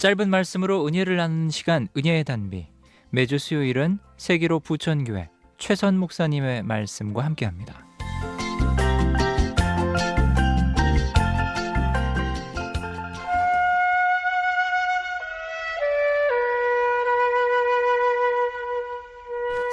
짧은 말씀으로 은혜를 나누는 시간, 은혜의 단비. 매주 수요일은 세기로 부천교회 최선 목사님의 말씀과 함께합니다.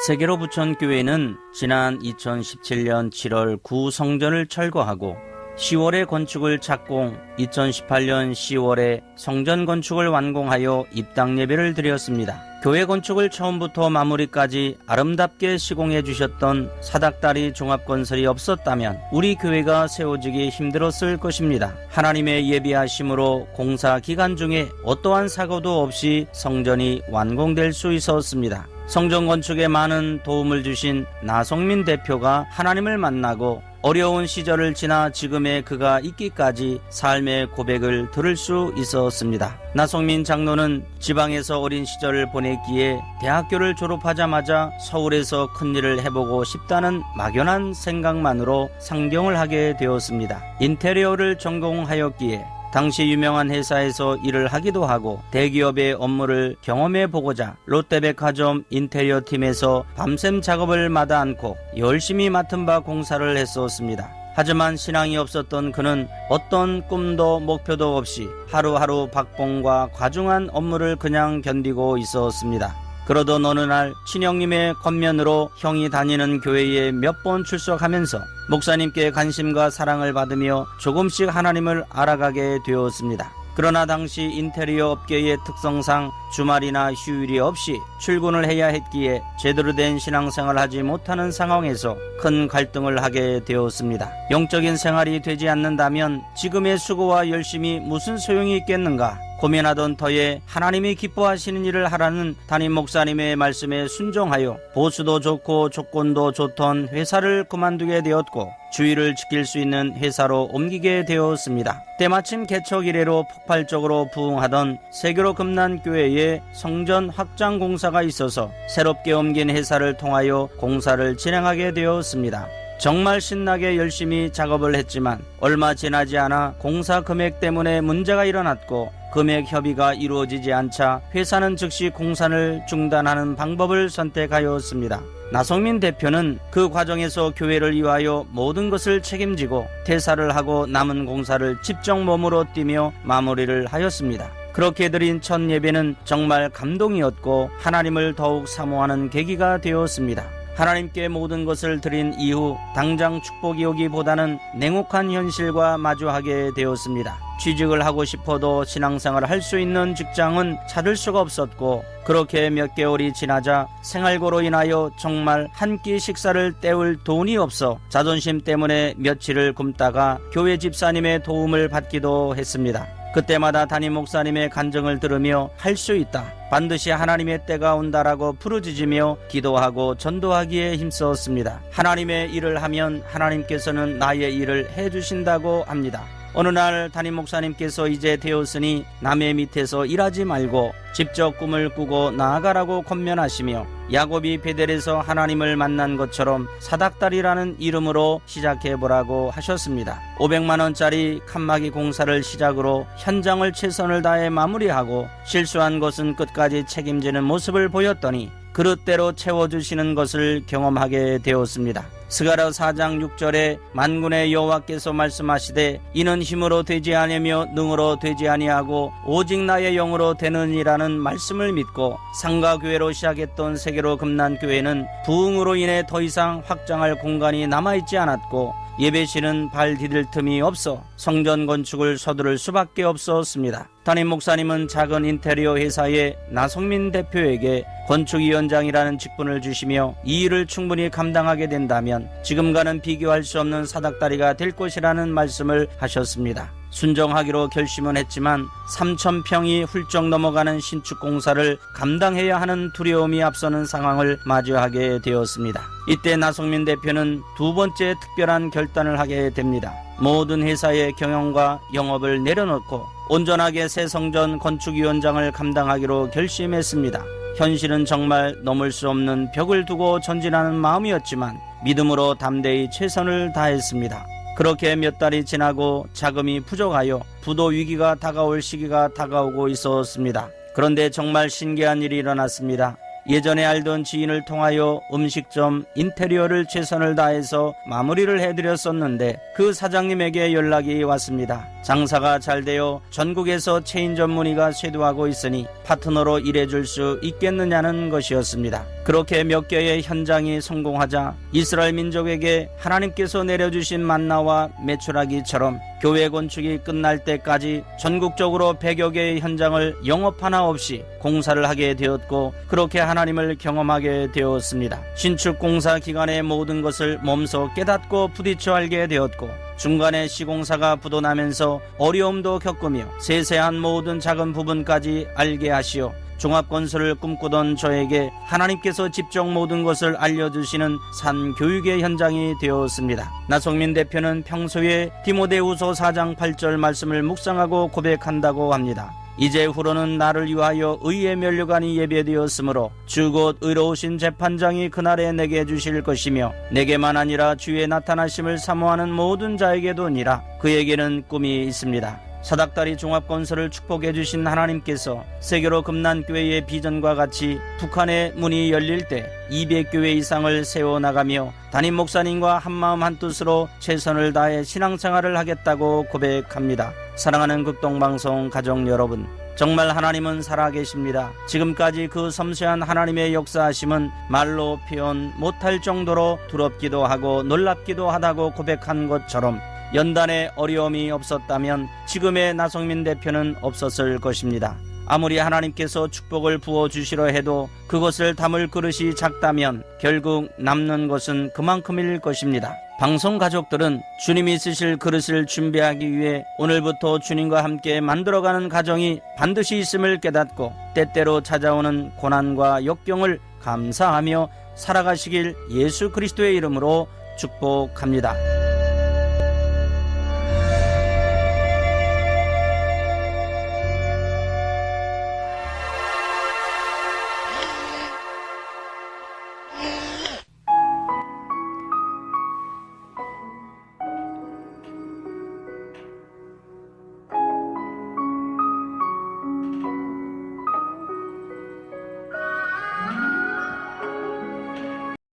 세계로 부천교회는 지난 2017년 7월 구성전을 철거하고 10월에 건축을 착공, 2018년 10월에 성전 건축을 완공하여 입당 예배를 드렸습니다. 교회 건축을 처음부터 마무리까지 아름답게 시공해 주셨던 사닥다리 종합건설이 없었다면 우리 교회가 세워지기 힘들었을 것입니다. 하나님의 예비하심으로 공사 기간 중에 어떠한 사고도 없이 성전이 완공될 수 있었습니다. 성전 건축에 많은 도움을 주신 나성민 대표가 하나님을 만나고 어려운 시절을 지나 지금의 그가 있기까지 삶의 고백을 들을 수 있었습니다. 나성민 장로는 지방에서 어린 시절을 보냈기에 대학교를 졸업하자마자 서울에서 큰일을 해보고 싶다는 막연한 생각만으로 상경을 하게 되었습니다. 인테리어를 전공하였기에 당시 유명한 회사에서 일을 하기도 하고 대기업의 업무를 경험해 보고자 롯데백화점 인테리어 팀에서 밤샘 작업을 마다 않고 열심히 맡은 바 공사를 했었습니다. 하지만 신앙이 없었던 그는 어떤 꿈도 목표도 없이 하루하루 박봉과 과중한 업무를 그냥 견디고 있었습니다. 그러던 어느 날 친형님의 권면으로 형이 다니는 교회에 몇 번 출석하면서 목사님께 관심과 사랑을 받으며 조금씩 하나님을 알아가게 되었습니다. 그러나 당시 인테리어 업계의 특성상 주말이나 휴일이 없이 출근을 해야 했기에 제대로 된 신앙생활을 하지 못하는 상황에서 큰 갈등을 하게 되었습니다. 영적인 생활이 되지 않는다면 지금의 수고와 열심이 무슨 소용이 있겠는가 고민하던 터에 하나님이 기뻐하시는 일을 하라는 담임 목사님의 말씀에 순종하여 보수도 좋고 조건도 좋던 회사를 그만두게 되었고 주의를 지킬 수 있는 회사로 옮기게 되었습니다. 때마침 개척 이래로 폭발적으로 부흥하던 세계로 금난교회에 성전 확장 공사가 있어서 새롭게 옮긴 회사를 통하여 공사를 진행하게 되었습니다. 정말 신나게 열심히 작업을 했지만 얼마 지나지 않아 공사 금액 때문에 문제가 일어났고 금액 협의가 이루어지지 않자 회사는 즉시 공사를 중단하는 방법을 선택하였습니다. 나성민 대표는 그 과정에서 교회를 위하여 모든 것을 책임지고 퇴사를 하고 남은 공사를 직접 몸으로 뛰며 마무리를 하였습니다. 그렇게 드린 첫 예배는 정말 감동이었고 하나님을 더욱 사모하는 계기가 되었습니다. 하나님께 모든 것을 드린 이후 당장 축복이 오기보다는 냉혹한 현실과 마주하게 되었습니다. 취직을 하고 싶어도 신앙생활을 할 수 있는 직장은 찾을 수가 없었고 그렇게 몇 개월이 지나자 생활고로 인하여 정말 한 끼 식사를 때울 돈이 없어 자존심 때문에 며칠을 굶다가 교회 집사님의 도움을 받기도 했습니다. 그때마다 담임 목사님의 간증을 들으며 할 수 있다, 반드시 하나님의 때가 온다라고 부르짖으며 기도하고 전도하기에 힘썼습니다. 하나님의 일을 하면 하나님께서는 나의 일을 해주신다고 합니다. 어느 날 담임 목사님께서 이제 되었으니 남의 밑에서 일하지 말고 직접 꿈을 꾸고 나아가라고 권면하시며 야곱이 베델에서 하나님을 만난 것처럼 사닥다리라는 이름으로 시작해보라고 하셨습니다. 500만 원짜리 칸막이 공사를 시작으로 현장을 최선을 다해 마무리하고 실수한 것은 끝까지 책임지는 모습을 보였더니 그릇대로 채워주시는 것을 경험하게 되었습니다. 스가랴 4장 6절에 만군의 여호와께서 말씀하시되 이는 힘으로 되지 아니며 능으로 되지 아니하고 오직 나의 영으로 되느니라는 말씀을 믿고 상가교회로 시작했던 세계로 금난교회는 부흥으로 인해 더 이상 확장할 공간이 남아있지 않았고 예배실은 발 디딜 틈이 없어 성전 건축을 서두를 수밖에 없었습니다. 담임 목사님은 작은 인테리어 회사의 나성민 대표에게 건축위원장이라는 직분을 주시며 이 일을 충분히 감당하게 된다면 지금과는 비교할 수 없는 사닥다리가 될 것이라는 말씀을 하셨습니다. 순종하기로 결심은 했지만 3,000평이 훌쩍 넘어가는 신축 공사를 감당해야 하는 두려움이 앞서는 상황을 마주하게 되었습니다. 이때 나성민 대표는 두 번째 특별한 결단을 하게 됩니다. 모든 회사의 경영과 영업을 내려놓고 온전하게 새 성전 건축위원장을 감당하기로 결심했습니다. 현실은 정말 넘을 수 없는 벽을 두고 전진하는 마음이었지만 믿음으로 담대히 최선을 다했습니다. 그렇게 몇 달이 지나고 자금이 부족하여 부도 위기가 다가올 시기가 다가오고 있었습니다. 그런데 정말 신기한 일이 일어났습니다. 예전에 알던 지인을 통하여 음식점 인테리어를 최선을 다해서 마무리를 해드렸었는데 그 사장님에게 연락이 왔습니다. 장사가 잘 되어 전국에서 체인점 문의가 쇄도하고 있으니 파트너로 일해줄 수 있겠느냐는 것이었습니다. 그렇게 몇 개의 현장이 성공하자 이스라엘 민족에게 하나님께서 내려주신 만나와 메추라기처럼 교회 건축이 끝날 때까지 전국적으로 100여 개의 현장을 영업 하나 없이 공사를 하게 되었고 그렇게 하나님을 경험하게 되었습니다. 신축 공사 기간의 모든 것을 몸소 깨닫고 부딪혀 알게 되었고 중간에 시공사가 부도나면서 어려움도 겪으며 세세한 모든 작은 부분까지 알게 하시어 종합건설을 꿈꾸던 저에게 하나님께서 직접 모든 것을 알려주시는 산교육의 현장이 되었습니다. 나성민 대표는 평소에 디모데후서 4장 8절 말씀을 묵상하고 고백한다고 합니다. 이제후로는 나를 위하여 의의 면류관이 예배되었으므로 주 곧 의로우신 재판장이 그날에 내게 주실 것이며 내게만 아니라 주의 나타나심을 사모하는 모든 자에게도니라. 그에게는 꿈이 있습니다. 사닥다리 종합건설을 축복해 주신 하나님께서 세계로 금난교회의 비전과 같이 북한의 문이 열릴 때 200교회 이상을 세워나가며 담임 목사님과 한마음 한뜻으로 최선을 다해 신앙생활을 하겠다고 고백합니다. 사랑하는 극동방송 가족 여러분, 정말 하나님은 살아계십니다. 지금까지 그 섬세한 하나님의 역사하심은 말로 표현 못할 정도로 두렵기도 하고 놀랍기도 하다고 고백한 것처럼 연단에 어려움이 없었다면 지금의 나성민 대표는 없었을 것입니다. 아무리 하나님께서 축복을 부어주시려 해도 그것을 담을 그릇이 작다면 결국 남는 것은 그만큼일 것입니다. 방송 가족들은 주님이 쓰실 그릇을 준비하기 위해 오늘부터 주님과 함께 만들어가는 가정이 반드시 있음을 깨닫고 때때로 찾아오는 고난과 역경을 감사하며 살아가시길 예수 그리스도의 이름으로 축복합니다.